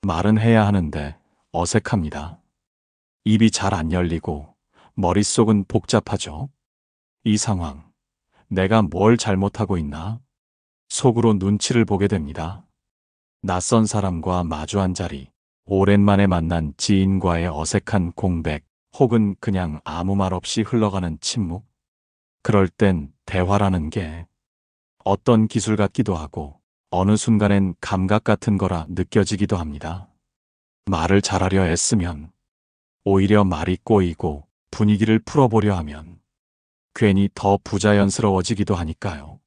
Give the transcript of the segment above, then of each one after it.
말은 해야 하는데 어색합니다. 입이 잘 안 열리고 머릿속은 복잡하죠. 이 상황, 내가 뭘 잘못하고 있나? 속으로 눈치를 보게 됩니다. 낯선 사람과 마주한 자리, 오랜만에 만난 지인과의 어색한 공백, 혹은 그냥 아무 말 없이 흘러가는 침묵. 그럴 땐 대화라는 게 어떤 기술 같기도 하고 어느 순간엔 감각 같은 거라 느껴지기도 합니다. 말을 잘하려 애쓰면 오히려 말이 꼬이고 분위기를 풀어보려 하면 괜히 더 부자연스러워지기도 하니까요.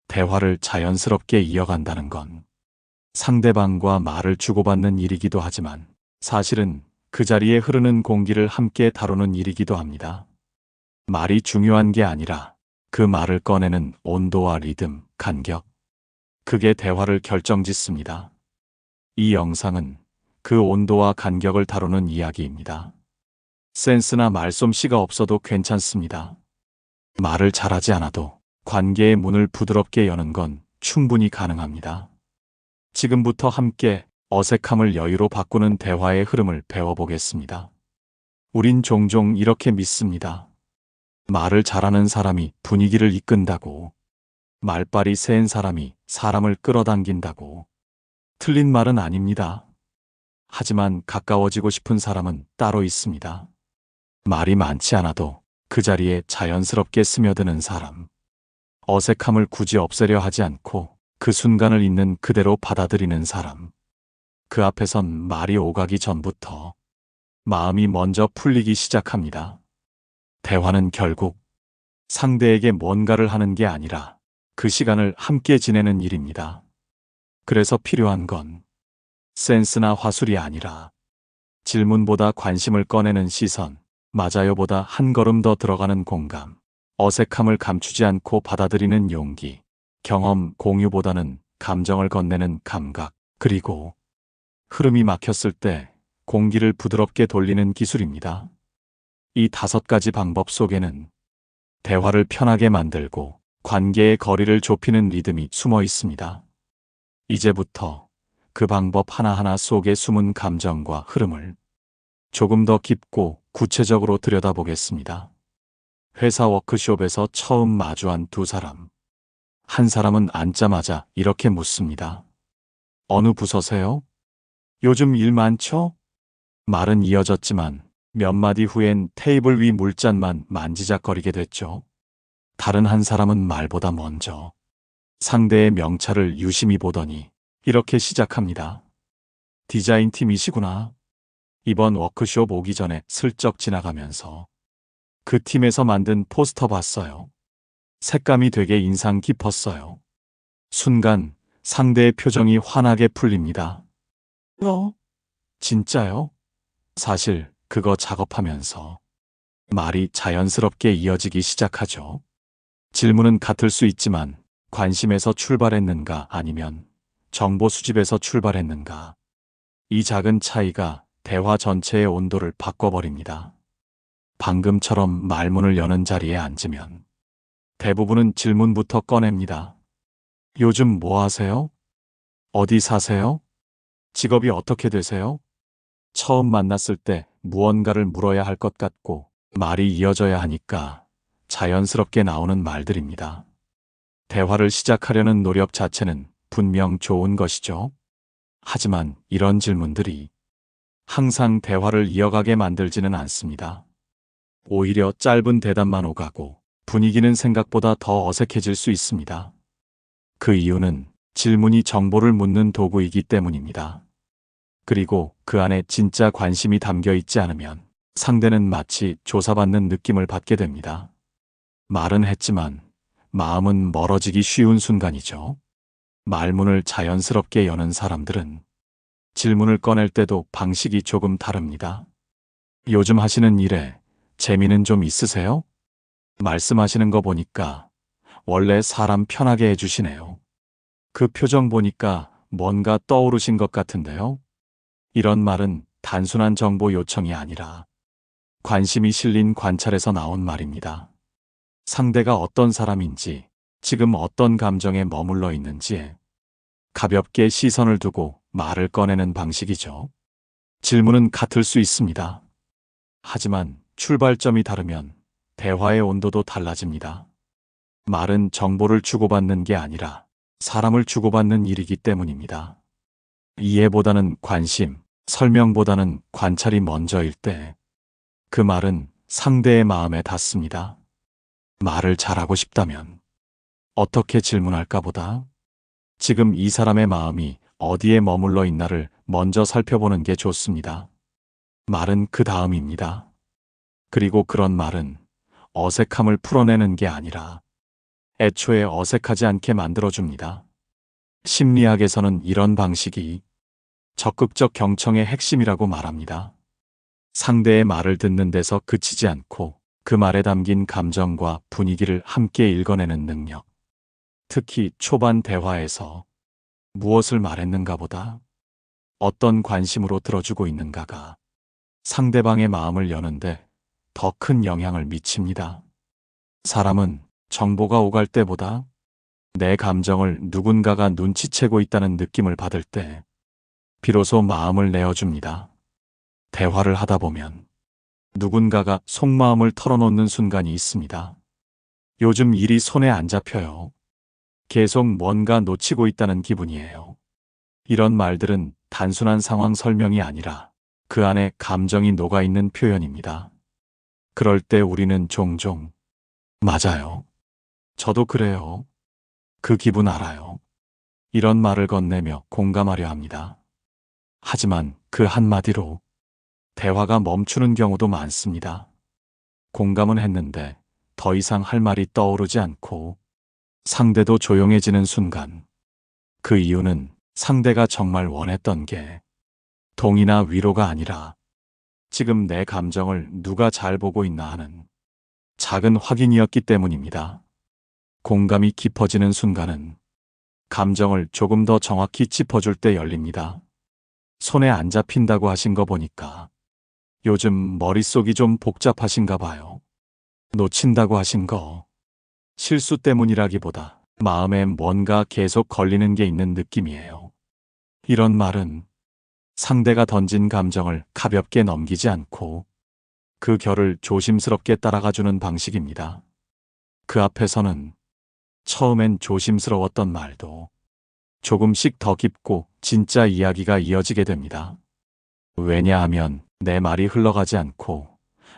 대화를 자연스럽게 이어간다는 건 상대방과 말을 주고받는 일이기도 하지만 사실은 그 자리에 흐르는 공기를 함께 다루는 일이기도 합니다. 말이 중요한 게 아니라 그 말을 꺼내는 온도와 리듬, 간격. 그게 대화를 결정짓습니다. 이 영상은 그 온도와 간격을 다루는 이야기입니다. 센스나 말솜씨가 없어도 괜찮습니다. 말을 잘하지 않아도 관계의 문을 부드럽게 여는 건 충분히 가능합니다. 지금부터 함께 어색함을 여유로 바꾸는 대화의 흐름을 배워보겠습니다. 우린 종종 이렇게 믿습니다. 말을 잘하는 사람이 분위기를 이끈다고, 말빨이 센 사람이 사람을 끌어당긴다고. 틀린 말은 아닙니다. 하지만 가까워지고 싶은 사람은 따로 있습니다. 말이 많지 않아도 그 자리에 자연스럽게 스며드는 사람. 어색함을 굳이 없애려 하지 않고 그 순간을 있는 그대로 받아들이는 사람. 그 앞에선 말이 오가기 전부터 마음이 먼저 풀리기 시작합니다. 대화는 결국 상대에게 뭔가를 하는 게 아니라 그 시간을 함께 지내는 일입니다. 그래서 필요한 건 센스나 화술이 아니라 질문보다 관심을 꺼내는 시선, 맞아요보다 한 걸음 더 들어가는 공감, 어색함을 감추지 않고 받아들이는 용기, 경험 공유보다는 감정을 건네는 감각, 그리고 흐름이 막혔을 때 공기를 부드럽게 돌리는 기술입니다. 이 5가지 방법 속에는 대화를 편하게 만들고 관계의 거리를 좁히는 리듬이 숨어 있습니다. 이제부터 그 방법 하나하나 속에 숨은 감정과 흐름을 조금 더 깊고 구체적으로 들여다보겠습니다. 회사 워크숍에서 처음 마주한 두 사람. 한 사람은 앉자마자 이렇게 묻습니다. 어느 부서세요? 요즘 일 많죠? 말은 이어졌지만 몇 마디 후엔 테이블 위 물잔만 만지작거리게 됐죠. 다른 한 사람은 말보다 먼저 상대의 명찰을 유심히 보더니 이렇게 시작합니다. 디자인팀이시구나. 이번 워크숍 오기 전에 슬쩍 지나가면서 그 팀에서 만든 포스터 봤어요. 색감이 되게 인상 깊었어요. 순간 상대의 표정이 환하게 풀립니다. 진짜요? 사실 그거 작업하면서 말이 자연스럽게 이어지기 시작하죠. 질문은 같을 수 있지만 관심에서 출발했는가 아니면 정보 수집에서 출발했는가. 이 작은 차이가 대화 전체의 온도를 바꿔버립니다. 방금처럼 말문을 여는 자리에 앉으면 대부분은 질문부터 꺼냅니다. 요즘 뭐 하세요? 어디 사세요? 직업이 어떻게 되세요? 처음 만났을 때 무언가를 물어야 할 것 같고 말이 이어져야 하니까 자연스럽게 나오는 말들입니다. 대화를 시작하려는 노력 자체는 분명 좋은 것이죠. 하지만 이런 질문들이 항상 대화를 이어가게 만들지는 않습니다. 오히려 짧은 대답만 오가고 분위기는 생각보다 더 어색해질 수 있습니다. 그 이유는 질문이 정보를 묻는 도구이기 때문입니다. 그리고 그 안에 진짜 관심이 담겨 있지 않으면 상대는 마치 조사받는 느낌을 받게 됩니다. 말은 했지만 마음은 멀어지기 쉬운 순간이죠. 말문을 자연스럽게 여는 사람들은 질문을 꺼낼 때도 방식이 조금 다릅니다. 요즘 하시는 일에 재미는 좀 있으세요? 말씀하시는 거 보니까 원래 사람 편하게 해주시네요. 그 표정 보니까 뭔가 떠오르신 것 같은데요. 이런 말은 단순한 정보 요청이 아니라 관심이 실린 관찰에서 나온 말입니다. 상대가 어떤 사람인지, 지금 어떤 감정에 머물러 있는지에 가볍게 시선을 두고 말을 꺼내는 방식이죠. 질문은 같을 수 있습니다. 하지만 출발점이 다르면 대화의 온도도 달라집니다. 말은 정보를 주고받는 게 아니라 사람을 주고받는 일이기 때문입니다. 이해보다는 관심, 설명보다는 관찰이 먼저일 때 그 말은 상대의 마음에 닿습니다. 말을 잘하고 싶다면 어떻게 질문할까 보다 지금 이 사람의 마음이 어디에 머물러 있나를 먼저 살펴보는 게 좋습니다. 말은 그 다음입니다. 그리고 그런 말은 어색함을 풀어내는 게 아니라 애초에 어색하지 않게 만들어줍니다. 심리학에서는 이런 방식이 적극적 경청의 핵심이라고 말합니다. 상대의 말을 듣는 데서 그치지 않고 그 말에 담긴 감정과 분위기를 함께 읽어내는 능력. 특히 초반 대화에서 무엇을 말했는가 보다 어떤 관심으로 들어주고 있는가가 상대방의 마음을 여는데 더 큰 영향을 미칩니다. 사람은 정보가 오갈 때보다 내 감정을 누군가가 눈치채고 있다는 느낌을 받을 때 비로소 마음을 내어줍니다. 대화를 하다 보면 누군가가 속마음을 털어놓는 순간이 있습니다. 요즘 일이 손에 안 잡혀요. 계속 뭔가 놓치고 있다는 기분이에요. 이런 말들은 단순한 상황 설명이 아니라 그 안에 감정이 녹아있는 표현입니다. 그럴 때 우리는 종종 맞아요. 저도 그래요. 그 기분 알아요. 이런 말을 건네며 공감하려 합니다. 하지만 그 한마디로 대화가 멈추는 경우도 많습니다. 공감은 했는데 더 이상 할 말이 떠오르지 않고 상대도 조용해지는 순간 그 이유는 상대가 정말 원했던 게 동의나 위로가 아니라 지금 내 감정을 누가 잘 보고 있나 하는 작은 확인이었기 때문입니다. 공감이 깊어지는 순간은 감정을 조금 더 정확히 짚어줄 때 열립니다. 손에 안 잡힌다고 하신 거 보니까 요즘 머릿속이 좀 복잡하신가 봐요. 놓친다고 하신 거 실수 때문이라기보다 마음에 뭔가 계속 걸리는 게 있는 느낌이에요. 이런 말은 상대가 던진 감정을 가볍게 넘기지 않고 그 결을 조심스럽게 따라가주는 방식입니다. 그 앞에서는 처음엔 조심스러웠던 말도 조금씩 더 깊고 진짜 이야기가 이어지게 됩니다. 왜냐하면 내 말이 흘러가지 않고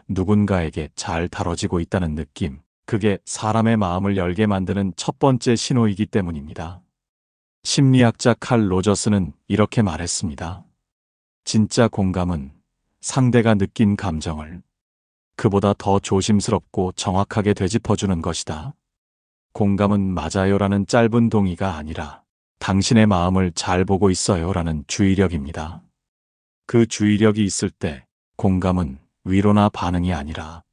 누군가에게 잘 다뤄지고 있다는 느낌, 그게 사람의 마음을 열게 만드는 첫 번째 신호이기 때문입니다. 심리학자 칼 로저스는 이렇게 말했습니다. 진짜 공감은 상대가 느낀 감정을 그보다 더 조심스럽고 정확하게 되짚어주는 것이다. 공감은 맞아요라는 짧은 동의가 아니라 당신의 마음을 잘 보고 있어요라는 주의력입니다. 그 주의력이 있을 때 공감은 위로나 반응이 아니라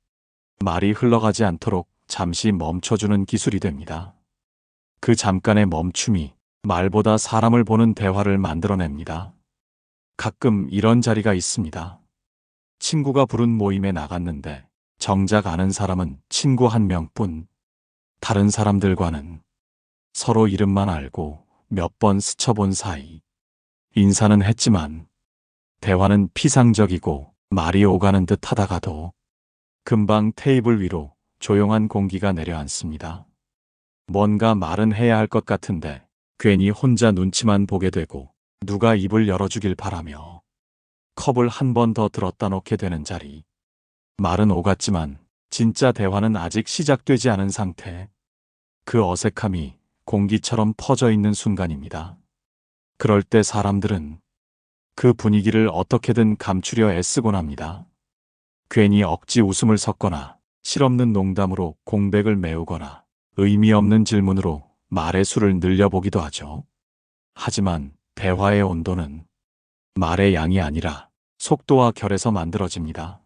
말이 흘러가지 않도록 잠시 멈춰주는 기술이 됩니다. 그 잠깐의 멈춤이 말보다 사람을 보는 대화를 만들어냅니다. 가끔 이런 자리가 있습니다. 친구가 부른 모임에 나갔는데 정작 아는 사람은 친구 한 명뿐. 다른 사람들과는 서로 이름만 알고 몇 번 스쳐본 사이. 인사는 했지만 대화는 피상적이고 말이 오가는 듯 하다가도 금방 테이블 위로 조용한 공기가 내려앉습니다. 뭔가 말은 해야 할 것 같은데 괜히 혼자 눈치만 보게 되고 누가 입을 열어주길 바라며 컵을 한 번 더 들었다 놓게 되는 자리. 말은 오갔지만 진짜 대화는 아직 시작되지 않은 상태. 그 어색함이 공기처럼 퍼져 있는 순간입니다. 그럴 때 사람들은 그 분위기를 어떻게든 감추려 애쓰곤 합니다. 괜히 억지 웃음을 섞거나 실없는 농담으로 공백을 메우거나 의미 없는 질문으로 말의 수를 늘려보기도 하죠. 하지만 대화의 온도는 말의 양이 아니라 속도와 결에서 만들어집니다.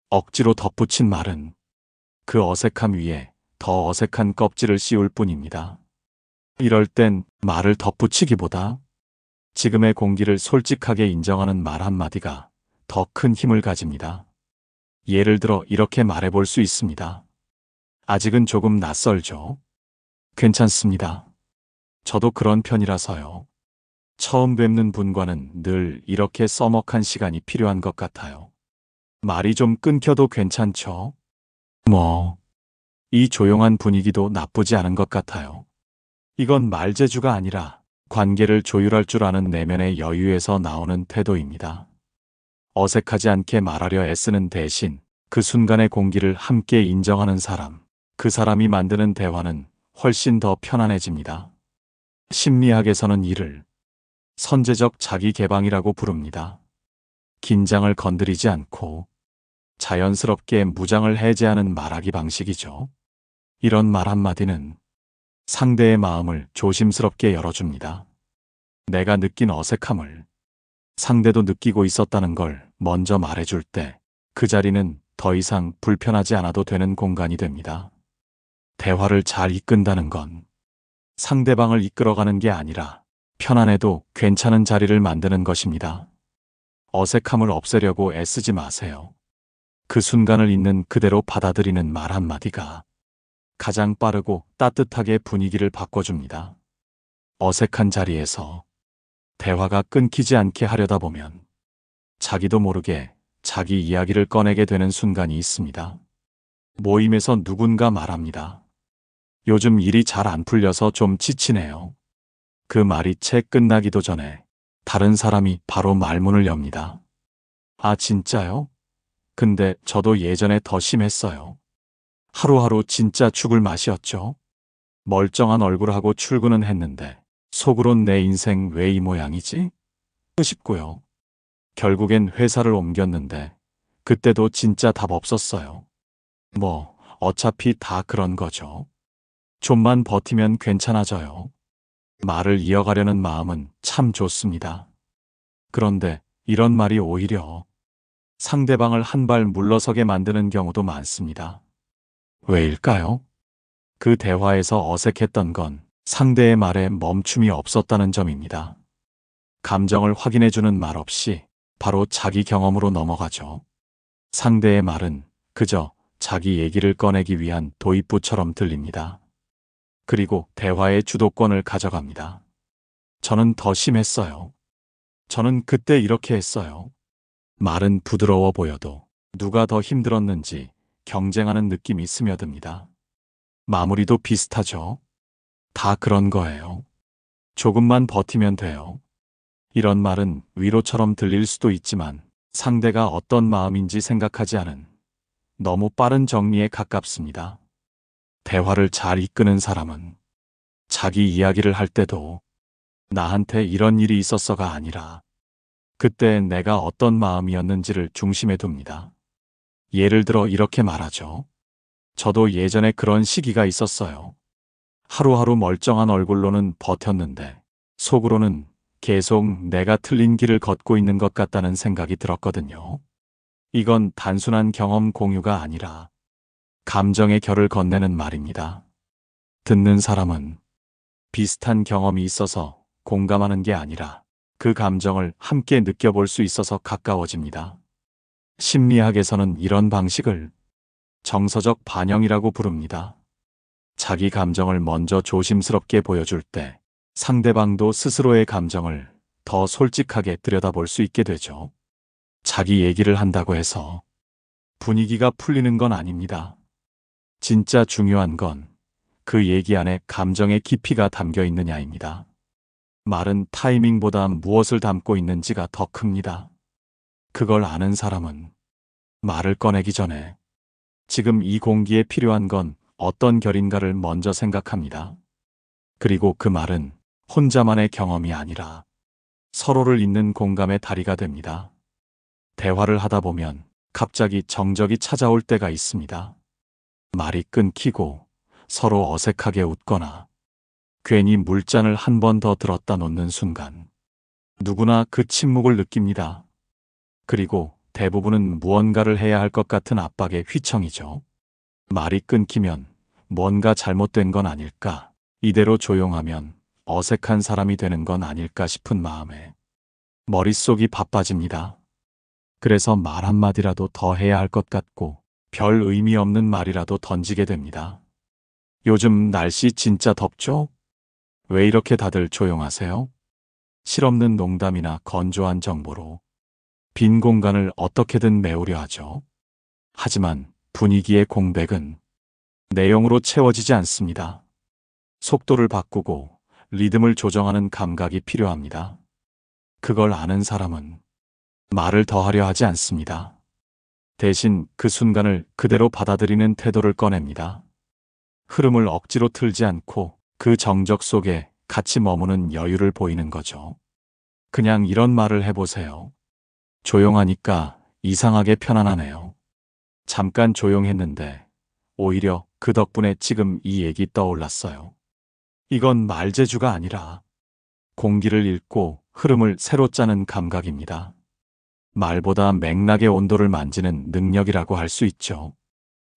억지로 덧붙인 말은 그 어색함 위에 더 어색한 껍질을 씌울 뿐입니다. 이럴 땐 말을 덧붙이기보다 지금의 공기를 솔직하게 인정하는 말 한마디가 더 큰 힘을 가집니다. 예를 들어 이렇게 말해볼 수 있습니다. 아직은 조금 낯설죠? 괜찮습니다. 저도 그런 편이라서요. 처음 뵙는 분과는 늘 이렇게 서먹한 시간이 필요한 것 같아요. 말이 좀 끊겨도 괜찮죠? 뭐, 이 조용한 분위기도 나쁘지 않은 것 같아요. 이건 말재주가 아니라 관계를 조율할 줄 아는 내면의 여유에서 나오는 태도입니다. 어색하지 않게 말하려 애쓰는 대신 그 순간의 공기를 함께 인정하는 사람, 그 사람이 만드는 대화는 훨씬 더 편안해집니다. 심리학에서는 이를 선제적 자기 개방이라고 부릅니다. 긴장을 건드리지 않고 자연스럽게 무장을 해제하는 말하기 방식이죠. 이런 말 한마디는 상대의 마음을 조심스럽게 열어줍니다. 내가 느낀 어색함을 상대도 느끼고 있었다는 걸 먼저 말해줄 때 그 자리는 더 이상 불편하지 않아도 되는 공간이 됩니다. 대화를 잘 이끈다는 건 상대방을 이끌어가는 게 아니라 편안해도 괜찮은 자리를 만드는 것입니다. 어색함을 없애려고 애쓰지 마세요. 그 순간을 있는 그대로 받아들이는 말 한마디가 가장 빠르고 따뜻하게 분위기를 바꿔줍니다. 어색한 자리에서 대화가 끊기지 않게 하려다 보면 자기도 모르게 자기 이야기를 꺼내게 되는 순간이 있습니다. 모임에서 누군가 말합니다. 요즘 일이 잘 안 풀려서 좀 지치네요. 그 말이 채 끝나기도 전에 다른 사람이 바로 말문을 엽니다. 아, 진짜요? 근데 저도 예전에 더 심했어요. 하루하루 진짜 죽을 맛이었죠. 멀쩡한 얼굴하고 출근은 했는데 속으론 내 인생 왜 이 모양이지? 싶고요. 결국엔 회사를 옮겼는데 그때도 진짜 답 없었어요. 뭐 어차피 다 그런 거죠. 좀만 버티면 괜찮아져요. 말을 이어가려는 마음은 참 좋습니다. 그런데 이런 말이 오히려 상대방을 한 발 물러서게 만드는 경우도 많습니다. 왜일까요? 그 대화에서 어색했던 건 상대의 말에 멈춤이 없었다는 점입니다. 감정을 확인해주는 말 없이 바로 자기 경험으로 넘어가죠. 상대의 말은 그저 자기 얘기를 꺼내기 위한 도입부처럼 들립니다. 그리고 대화의 주도권을 가져갑니다. 저는 더 심했어요. 저는 그때 이렇게 했어요. 말은 부드러워 보여도 누가 더 힘들었는지 경쟁하는 느낌이 스며듭니다. 마무리도 비슷하죠. 다 그런 거예요. 조금만 버티면 돼요. 이런 말은 위로처럼 들릴 수도 있지만 상대가 어떤 마음인지 생각하지 않은 너무 빠른 정리에 가깝습니다. 대화를 잘 이끄는 사람은 자기 이야기를 할 때도 나한테 이런 일이 있었어가 아니라 그때 내가 어떤 마음이었는지를 중심에 둡니다. 예를 들어 이렇게 말하죠. 저도 예전에 그런 시기가 있었어요. 하루하루 멀쩡한 얼굴로는 버텼는데 속으로는 계속 내가 틀린 길을 걷고 있는 것 같다는 생각이 들었거든요. 이건 단순한 경험 공유가 아니라 감정의 결을 건네는 말입니다. 듣는 사람은 비슷한 경험이 있어서 공감하는 게 아니라 그 감정을 함께 느껴볼 수 있어서 가까워집니다. 심리학에서는 이런 방식을 정서적 반영이라고 부릅니다. 자기 감정을 먼저 조심스럽게 보여줄 때 상대방도 스스로의 감정을 더 솔직하게 들여다볼 수 있게 되죠. 자기 얘기를 한다고 해서 분위기가 풀리는 건 아닙니다. 진짜 중요한 건 그 얘기 안에 감정의 깊이가 담겨 있느냐입니다. 말은 타이밍보다 무엇을 담고 있는지가 더 큽니다. 그걸 아는 사람은 말을 꺼내기 전에 지금 이 공기에 필요한 건 어떤 결인가를 먼저 생각합니다. 그리고 그 말은 혼자만의 경험이 아니라 서로를 잇는 공감의 다리가 됩니다. 대화를 하다 보면 갑자기 정적이 찾아올 때가 있습니다. 말이 끊기고 서로 어색하게 웃거나 괜히 물잔을 한 번 더 들었다 놓는 순간 누구나 그 침묵을 느낍니다. 그리고 대부분은 무언가를 해야 할 것 같은 압박의 휘청이죠. 말이 끊기면 뭔가 잘못된 건 아닐까, 이대로 조용하면 어색한 사람이 되는 건 아닐까 싶은 마음에 머릿속이 바빠집니다. 그래서 말 한마디라도 더 해야 할 것 같고 별 의미 없는 말이라도 던지게 됩니다. 요즘 날씨 진짜 덥죠? 왜 이렇게 다들 조용하세요? 실없는 농담이나 건조한 정보로 빈 공간을 어떻게든 메우려 하죠. 하지만 분위기의 공백은 내용으로 채워지지 않습니다. 속도를 바꾸고 리듬을 조정하는 감각이 필요합니다. 그걸 아는 사람은 말을 더하려 하지 않습니다. 대신 그 순간을 그대로 받아들이는 태도를 꺼냅니다. 흐름을 억지로 틀지 않고 그 정적 속에 같이 머무는 여유를 보이는 거죠. 그냥 이런 말을 해보세요. 조용하니까 이상하게 편안하네요. 잠깐 조용했는데 오히려 그 덕분에 지금 이 얘기 떠올랐어요. 이건 말재주가 아니라 공기를 읽고 흐름을 새로 짜는 감각입니다. 말보다 맥락의 온도를 만지는 능력이라고 할 수 있죠.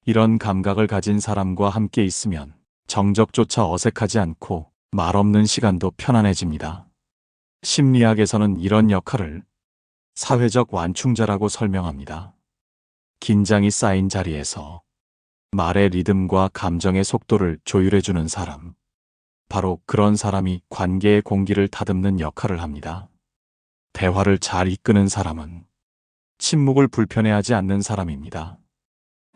이런 감각을 가진 사람과 함께 있으면 정적조차 어색하지 않고 말 없는 시간도 편안해집니다. 심리학에서는 이런 역할을 사회적 완충자라고 설명합니다. 긴장이 쌓인 자리에서 말의 리듬과 감정의 속도를 조율해주는 사람. 바로 그런 사람이 관계의 공기를 다듬는 역할을 합니다. 대화를 잘 이끄는 사람은 침묵을 불편해하지 않는 사람입니다.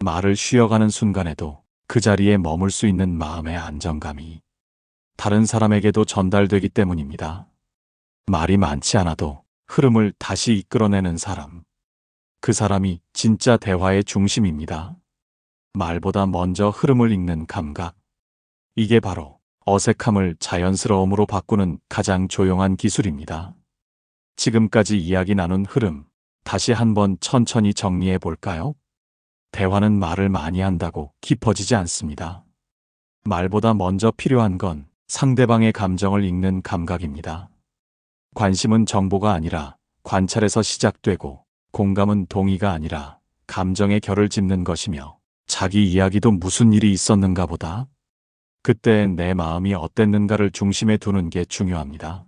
말을 쉬어가는 순간에도 그 자리에 머물 수 있는 마음의 안정감이 다른 사람에게도 전달되기 때문입니다. 말이 많지 않아도 흐름을 다시 이끌어내는 사람. 그 사람이 진짜 대화의 중심입니다. 말보다 먼저 흐름을 읽는 감각. 이게 바로 어색함을 자연스러움으로 바꾸는 가장 조용한 기술입니다. 지금까지 이야기 나눈 흐름, 다시 한번 천천히 정리해 볼까요? 대화는 말을 많이 한다고 깊어지지 않습니다. 말보다 먼저 필요한 건 상대방의 감정을 읽는 감각입니다. 관심은 정보가 아니라 관찰에서 시작되고, 공감은 동의가 아니라 감정의 결을 짚는 것이며, 자기 이야기도 무슨 일이 있었는가 보다 그때 내 마음이 어땠는가를 중심에 두는 게 중요합니다.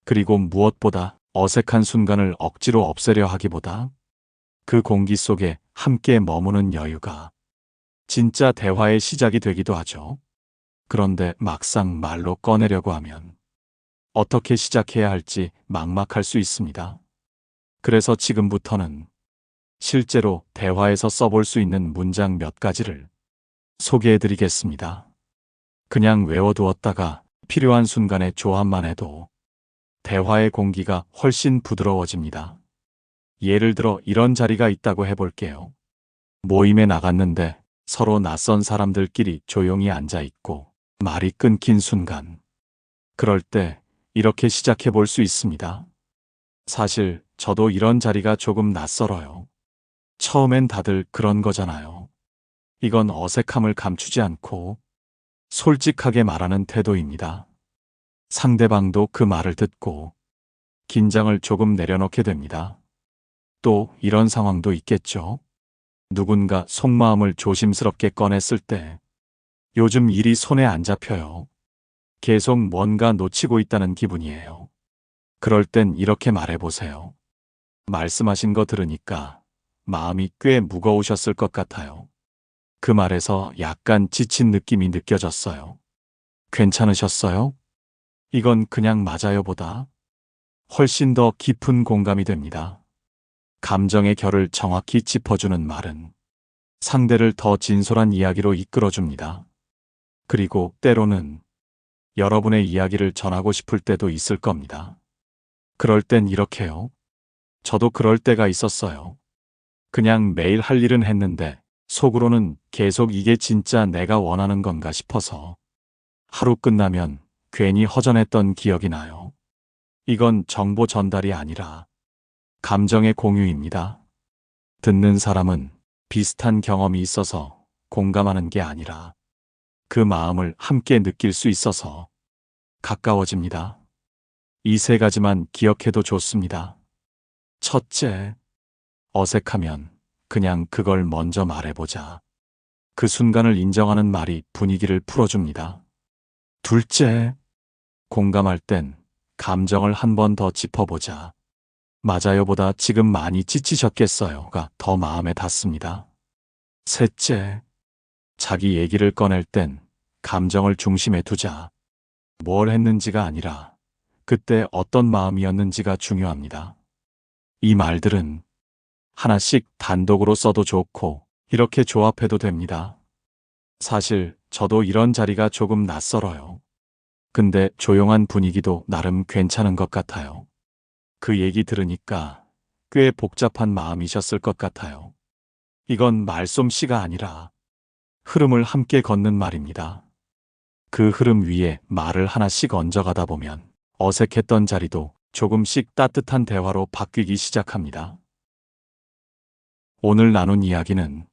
그리고 무엇보다 어색한 순간을 억지로 없애려 하기보다 그 공기 속에 함께 머무는 여유가 진짜 대화의 시작이 되기도 하죠. 그런데 막상 말로 꺼내려고 하면 어떻게 시작해야 할지 막막할 수 있습니다. 그래서 지금부터는 실제로 대화에서 써볼 수 있는 문장 몇 가지를 소개해 드리겠습니다. 그냥 외워두었다가 필요한 순간에 조합만 해도 대화의 공기가 훨씬 부드러워집니다. 예를 들어 이런 자리가 있다고 해볼게요. 모임에 나갔는데 서로 낯선 사람들끼리 조용히 앉아 있고 말이 끊긴 순간. 그럴 때 이렇게 시작해 볼 수 있습니다. 사실 저도 이런 자리가 조금 낯설어요. 처음엔 다들 그런 거잖아요. 이건 어색함을 감추지 않고 솔직하게 말하는 태도입니다. 상대방도 그 말을 듣고 긴장을 조금 내려놓게 됩니다. 또 이런 상황도 있겠죠. 누군가 속마음을 조심스럽게 꺼냈을 때 요즘 일이 손에 안 잡혀요. 계속 뭔가 놓치고 있다는 기분이에요. 그럴 땐 이렇게 말해보세요. 말씀하신 거 들으니까 마음이 꽤 무거우셨을 것 같아요. 그 말에서 약간 지친 느낌이 느껴졌어요. 괜찮으셨어요? 이건 그냥 맞아요보다 훨씬 더 깊은 공감이 됩니다. 감정의 결을 정확히 짚어주는 말은 상대를 더 진솔한 이야기로 이끌어줍니다. 그리고 때로는 여러분의 이야기를 전하고 싶을 때도 있을 겁니다. 그럴 땐 이렇게요. 저도 그럴 때가 있었어요. 그냥 매일 할 일은 했는데 속으로는 계속 이게 진짜 내가 원하는 건가 싶어서 하루 끝나면 괜히 허전했던 기억이 나요. 이건 정보 전달이 아니라 감정의 공유입니다. 듣는 사람은 비슷한 경험이 있어서 공감하는 게 아니라 그 마음을 함께 느낄 수 있어서 가까워집니다. 이 세 가지만 기억해도 좋습니다. 첫째, 어색하면 그냥 그걸 먼저 말해보자. 그 순간을 인정하는 말이 분위기를 풀어줍니다. 둘째, 공감할 땐 감정을 한 번 더 짚어보자. 맞아요보다 지금 많이 지치셨겠어요가 더 마음에 닿습니다. 셋째, 자기 얘기를 꺼낼 땐 감정을 중심에 두자. 뭘 했는지가 아니라 그때 어떤 마음이었는지가 중요합니다. 이 말들은 하나씩 단독으로 써도 좋고 이렇게 조합해도 됩니다. 사실 저도 이런 자리가 조금 낯설어요. 근데 조용한 분위기도 나름 괜찮은 것 같아요. 그 얘기 들으니까 꽤 복잡한 마음이셨을 것 같아요. 이건 말솜씨가 아니라 흐름을 함께 걷는 말입니다. 그 흐름 위에 말을 하나씩 얹어가다 보면 어색했던 자리도 조금씩 따뜻한 대화로 바뀌기 시작합니다. 오늘 나눈 이야기는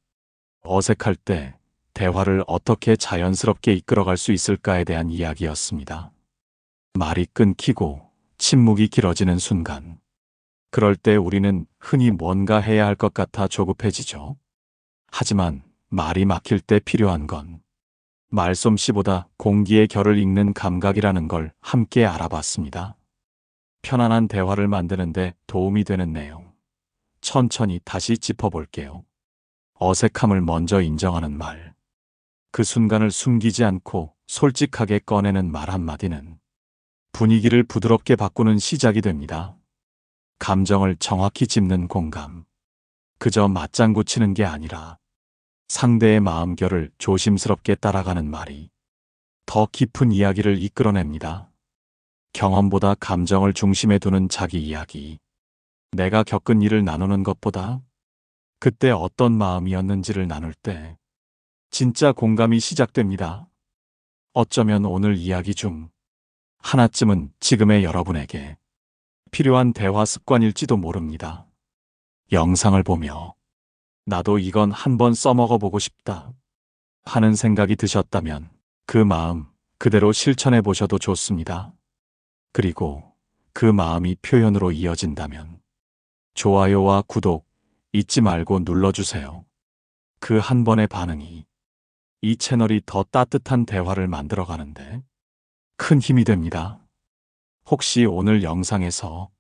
어색할 때 대화를 어떻게 자연스럽게 이끌어갈 수 있을까에 대한 이야기였습니다. 말이 끊기고 침묵이 길어지는 순간, 그럴 때 우리는 흔히 뭔가 해야 할 것 같아 조급해지죠. 하지만 말이 막힐 때 필요한 건 말솜씨보다 공기의 결을 읽는 감각이라는 걸 함께 알아봤습니다. 편안한 대화를 만드는데 도움이 되는 내용. 천천히 다시 짚어볼게요. 어색함을 먼저 인정하는 말. 그 순간을 숨기지 않고 솔직하게 꺼내는 말 한마디는 분위기를 부드럽게 바꾸는 시작이 됩니다. 감정을 정확히 짚는 공감. 그저 맞장구 치는 게 아니라 상대의 마음결을 조심스럽게 따라가는 말이 더 깊은 이야기를 이끌어냅니다. 경험보다 감정을 중심에 두는 자기 이야기. 내가 겪은 일을 나누는 것보다 그때 어떤 마음이었는지를 나눌 때 진짜 공감이 시작됩니다. 어쩌면 오늘 이야기 중 하나쯤은 지금의 여러분에게 필요한 대화 습관일지도 모릅니다. 영상을 보며 나도 이건 한번 써먹어 보고 싶다 하는 생각이 드셨다면 그 마음 그대로 실천해 보셔도 좋습니다. 그리고 그 마음이 표현으로 이어진다면 좋아요와 구독 잊지 말고 눌러주세요. 그 한 번의 반응이 이 채널이 더 따뜻한 대화를 만들어가는데 큰 힘이 됩니다. 혹시 오늘 영상에서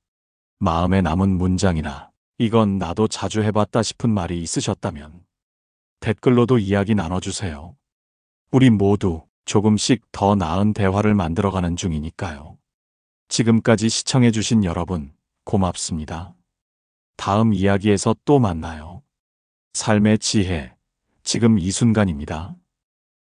마음에 남은 문장이나 이건 나도 자주 해봤다 싶은 말이 있으셨다면 댓글로도 이야기 나눠주세요. 우리 모두 조금씩 더 나은 대화를 만들어가는 중이니까요. 지금까지 시청해주신 여러분 고맙습니다. 다음 이야기에서 또 만나요. 삶의 지혜, 지금 이 순간입니다.